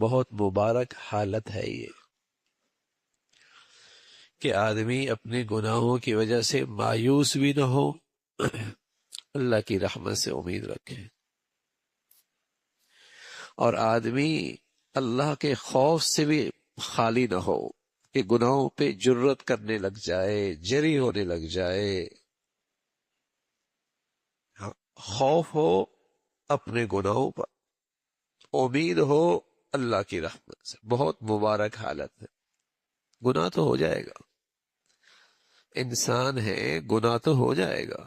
بہت مبارک حالت ہے یہ کہ آدمی اپنے گناہوں کی وجہ سے مایوس بھی نہ ہو، اللہ کی رحمت سے امید رکھے، اور آدمی اللہ کے خوف سے بھی خالی نہ ہو کہ گناہوں پہ جرت کرنے لگ جائے، جری ہونے لگ جائے۔ خوف ہو اپنے گناہوں پر، امید ہو اللہ کی رحمت سے۔ بہت مبارک حالت ہے۔ گناہ تو ہو جائے گا، انسان ہے، گناہ تو ہو جائے گا،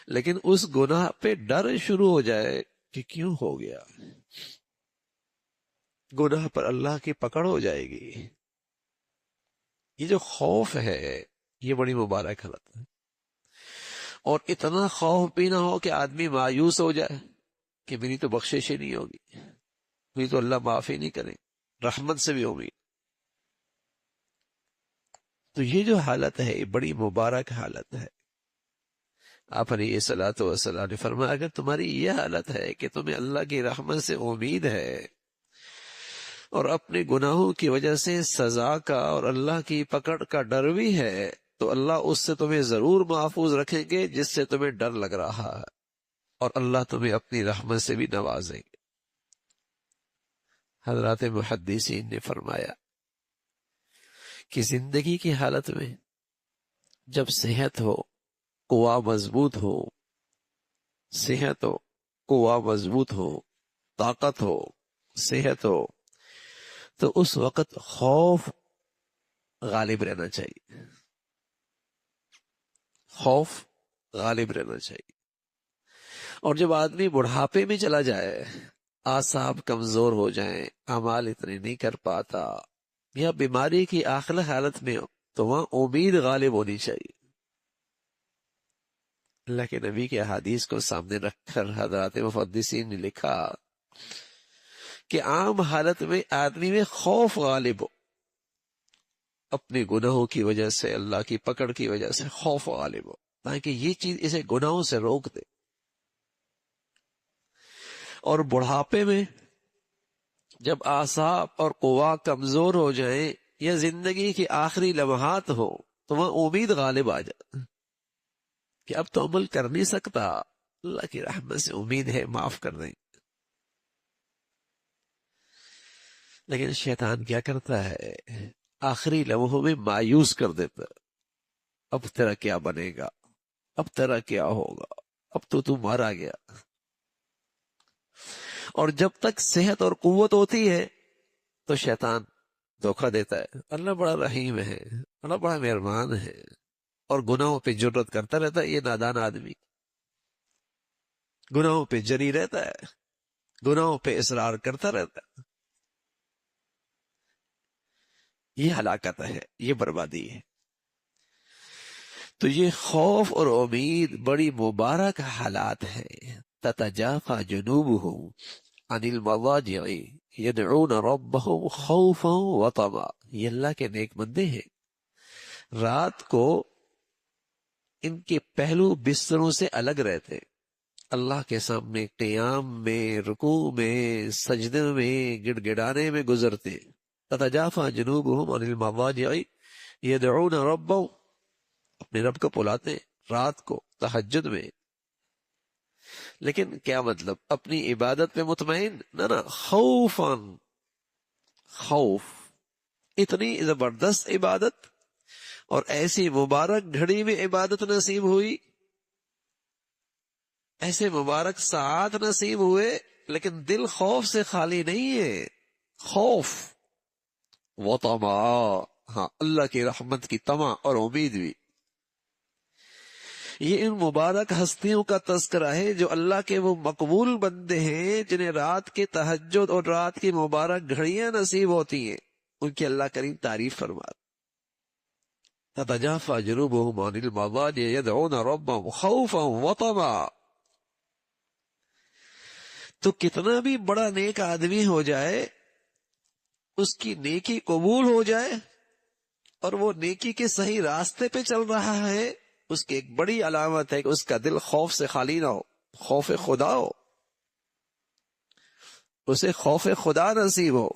لیکن اس گناہ پہ ڈر شروع ہو جائے کہ کیوں ہو گیا، گناہ پر اللہ کی پکڑ ہو جائے گی۔ یہ جو خوف ہے یہ بڑی مبارک حالت ہے، اور اتنا خوف بھی نہ ہو کہ آدمی مایوس ہو جائے کہ میری تو بخشش ہی نہیں ہوگی، میری تو اللہ معاف ہی نہیں کرے، رحمت سے بھی امید۔ تو یہ جو حالت ہے یہ بڑی مبارک حالت ہے۔ آپ علیہ الصلوۃ والسلام نے فرمایا اگر تمہاری یہ حالت ہے کہ تمہیں اللہ کی رحمت سے امید ہے اور اپنے گناہوں کی وجہ سے سزا کا اور اللہ کی پکڑ کا ڈر بھی ہے، تو اللہ اس سے تمہیں ضرور محفوظ رکھیں گے جس سے تمہیں ڈر لگ رہا ہے، اور اللہ تمہیں اپنی رحمت سے بھی نوازیں گے۔ حضرات محدثین نے فرمایا کہ زندگی کی حالت میں جب صحت ہو، قوا مضبوط ہو، صحت ہو، قوا مضبوط ہو، طاقت ہو، صحت ہو، تو اس وقت خوف غالب رہنا چاہیے، خوف غالب رہنا چاہیے۔ اور جب آدمی بڑھاپے میں چلا جائے، اعصاب کمزور ہو جائیں، اعمال اتنے نہیں کر پاتا، یا بیماری کی آخر حالت میں ہو، تو وہاں امید غالب ہونی چاہیے۔ اللہ کے نبی کے احادیث کو سامنے رکھ کر حضرات محدثین نے لکھا کہ عام حالت میں آدمی میں خوف غالب ہو، اپنے گناہوں کی وجہ سے، اللہ کی پکڑ کی وجہ سے خوف غالب ہو، تاکہ یہ چیز اسے گناہوں سے روک دے۔ اور بڑھاپے میں جب اعصاب اور قوا کمزور ہو جائیں یا زندگی کی آخری لمحات ہو، تو وہاں امید غالب آ جائے کہ اب تو عمل کر نہیں سکتا، اللہ کی رحمت سے امید ہے معاف کر دیں۔ لیکن شیطان کیا کرتا ہے، آخری لمحوں میں مایوس کر دیتا ہے، اب تیرا کیا بنے گا، اب تیرا کیا ہوگا، اب تو مارا گیا۔ اور جب تک صحت اور قوت ہوتی ہے تو شیطان دھوکہ دیتا ہے، اللہ بڑا رحیم ہے، اللہ بڑا مہربان ہے، اور گناہوں پہ جرت کرتا رہتا ہے۔ یہ نادان آدمی گناہوں پہ جری رہتا ہے، گناہوں پہ اصرار کرتا رہتا ہے۔ یہ ہلاکت ہے، یہ بربادی ہے۔ تو یہ خوف اور امید بڑی مبارک حالات ہیں۔ تتجافى جنوبهم عن المضاجع يدعون ربهم خوفا وطمعا، یہ اللہ کے نیک بندے ہیں، رات کو ان کے پہلو بستروں سے الگ رہتے، اللہ کے سامنے قیام میں، رکوع میں، سجدے میں، گڑ گڑانے میں گزرتے۔ تتجافى جنوبهم عن المضاجع يدعون ربهم، اپنے رب کو بلاتے رات کو تہجد میں۔ لیکن کیا مطلب، اپنی عبادت میں مطمئن نہ خوفاً، خوف، اتنی زبردست عبادت اور ایسی مبارک گھڑی میں عبادت نصیب ہوئی، ایسے مبارک ساعات نصیب ہوئے، لیکن دل خوف سے خالی نہیں ہے، خوف وطمع، ہاں اللہ کی رحمت کی طمع اور امید بھی۔ یہ ان مبارک ہستیوں کا تذکرہ ہے جو اللہ کے وہ مقبول بندے ہیں جنہیں رات کے تہجد اور رات کی مبارک گھڑیاں نصیب ہوتی ہیں، ان کی اللہ کریم تعریف فرماتا۔ تتجافى جنوبهم عن المضاجع يدعون ربهم خوفا وطمعا۔ تو کتنا بھی بڑا نیک آدمی ہو جائے، اس کی نیکی قبول ہو جائے اور وہ نیکی کے صحیح راستے پہ چل رہا ہے، اس کی ایک بڑی علامت ہے کہ اس کا دل خوف سے خالی نہ ہو، خوف خدا ہو، اسے خوف خدا نصیب ہو۔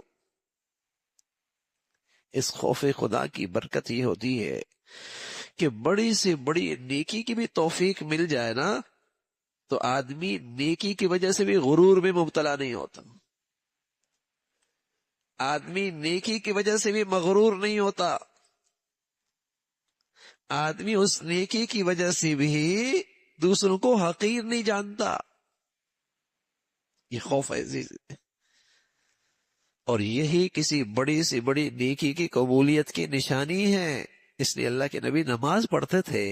اس خوف خدا کی برکت یہ ہوتی ہے کہ بڑی سے بڑی نیکی کی بھی توفیق مل جائے نا تو آدمی نیکی کی وجہ سے بھی غرور میں مبتلا نہیں ہوتا، آدمی نیکی کی وجہ سے بھی مغرور نہیں ہوتا، آدمی اس نیکی کی وجہ سے بھی دوسروں کو حقیر نہیں جانتا۔ یہ خوف عزیز ہے، اور یہی کسی بڑی سے بڑی نیکی کی قبولیت کی نشانی ہے۔ اس لیے اللہ کے نبی نماز پڑھتے تھے،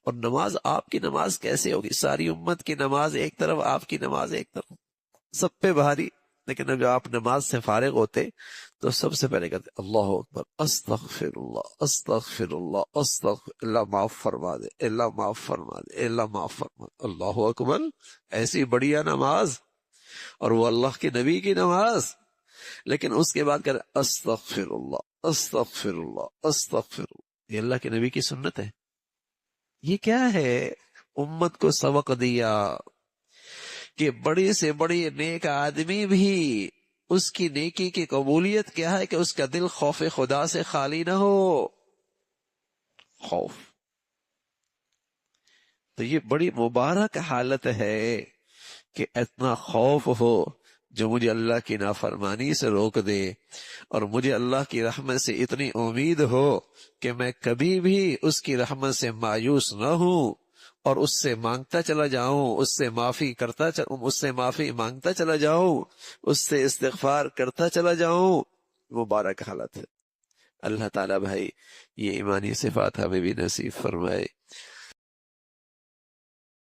اور نماز آپ کی نماز کیسے ہوگی؟ ساری امت کی نماز ایک طرف، آپ کی نماز ایک طرف، سب پہ بھاری، لیکن جب آپ نماز سے فارغ ہوتے تو سب سے پہلے کہتے اللہ اکبر، استغفر اللہ استغفر اللہ استغفر اللہ، معاف فرما دے اللہ، معاف فرما دے اللہ، معاف فرما دے، اللہ اکبر۔ ایسی بڑھیا نماز، اور وہ اللہ کے نبی کی نماز، لیکن اس کے بعد کہتے استغفر اللہ استغفر اللہ استغفر اللہ۔ یہ اللہ کے نبی کی سنت ہے۔ یہ کیا ہے؟ امت کو سبق دیا کہ بڑی سے بڑی نیک آدمی بھی اس کی نیکی کی قبولیت کیا ہے کہ اس کا دل خوف خدا سے خالی نہ ہو۔ خوف تو یہ بڑی مبارک حالت ہے کہ اتنا خوف ہو جو مجھے اللہ کی نافرمانی سے روک دے، اور مجھے اللہ کی رحمت سے اتنی امید ہو کہ میں کبھی بھی اس کی رحمت سے مایوس نہ ہوں، اور اس سے مانگتا چلا جاؤں، اس سے معافی مانگتا چلا جاؤں، اس سے استغفار کرتا چلا جاؤں۔ مبارک حالت ہے۔ اللہ تعالیٰ بھائی یہ ایمانی صفات ہمیں بھی نصیب فرمائے۔